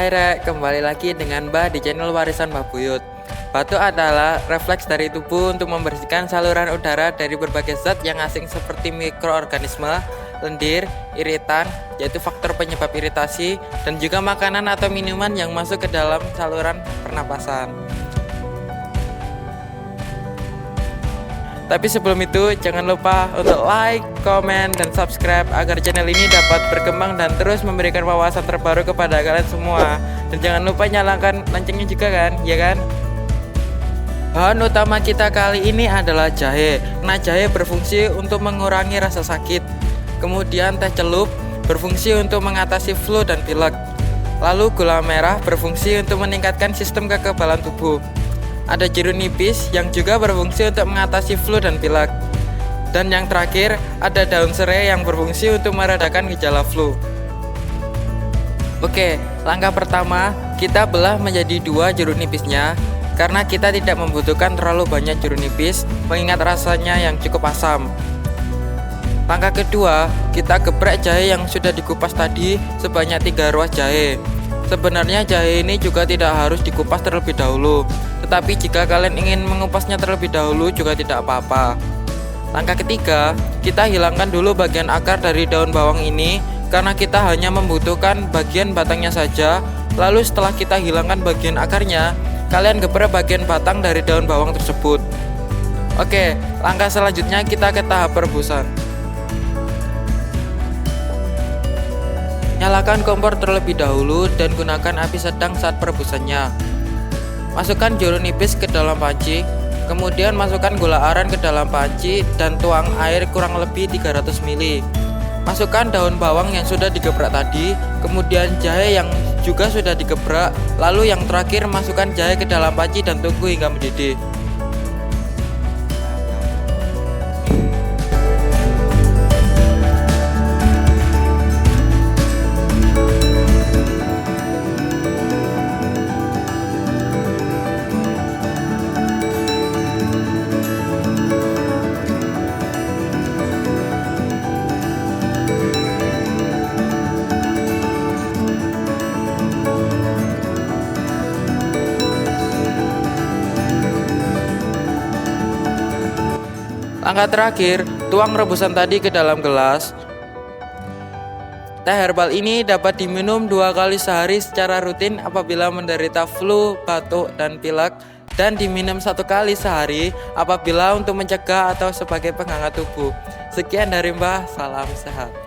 Hai Rek, kembali lagi dengan Mbah di channel Warisan Mbah Buyut. Batuk adalah refleks dari tubuh untuk membersihkan saluran udara dari berbagai zat yang asing seperti mikroorganisme, lendir, iritan, yaitu faktor penyebab iritasi, dan juga makanan atau minuman yang masuk ke dalam saluran pernapasan. Tapi sebelum itu, jangan lupa untuk like, komen, dan subscribe agar channel ini dapat berkembang dan terus memberikan wawasan terbaru kepada kalian semua. Dan jangan lupa nyalakan loncengnya juga kan, ya kan? Bahan utama kita kali ini adalah jahe. Nah, jahe berfungsi untuk mengurangi rasa sakit. Kemudian teh celup berfungsi untuk mengatasi flu dan pilek. Lalu gula merah berfungsi untuk meningkatkan sistem kekebalan tubuh. Ada jeruk nipis yang juga berfungsi untuk mengatasi flu dan pilek. Dan yang terakhir, ada daun serai yang berfungsi untuk meredakan gejala flu. Oke, langkah pertama, kita belah menjadi 2 jeruk nipisnya, karena kita tidak membutuhkan terlalu banyak jeruk nipis, mengingat rasanya yang cukup asam. Langkah kedua, kita geprek jahe yang sudah dikupas tadi sebanyak 3 ruas jahe. Sebenarnya jahe ini juga tidak harus dikupas terlebih dahulu, tetapi jika kalian ingin mengupasnya terlebih dahulu juga tidak apa-apa. Langkah ketiga, kita hilangkan dulu bagian akar dari daun bawang ini, karena kita hanya membutuhkan bagian batangnya saja. Lalu setelah kita hilangkan bagian akarnya, kalian geprek bagian batang dari daun bawang tersebut. Oke, langkah selanjutnya kita ke tahap perebusan. Nyalakan kompor terlebih dahulu dan gunakan api sedang saat perebusannya. Masukkan jeruk nipis ke dalam panci, kemudian masukkan gula aren ke dalam panci dan tuang air kurang lebih 300 ml. Masukkan daun bawang yang sudah digeprek tadi, kemudian jahe yang juga sudah digeprek, lalu yang terakhir masukkan jahe ke dalam panci dan tunggu hingga mendidih. Langkah terakhir, tuang rebusan tadi ke dalam gelas. Teh herbal ini dapat diminum 2 kali sehari secara rutin apabila menderita flu, batuk, dan pilek, dan diminum 1 kali sehari apabila untuk mencegah atau sebagai penghangat tubuh. Sekian dari Mbah, salam sehat.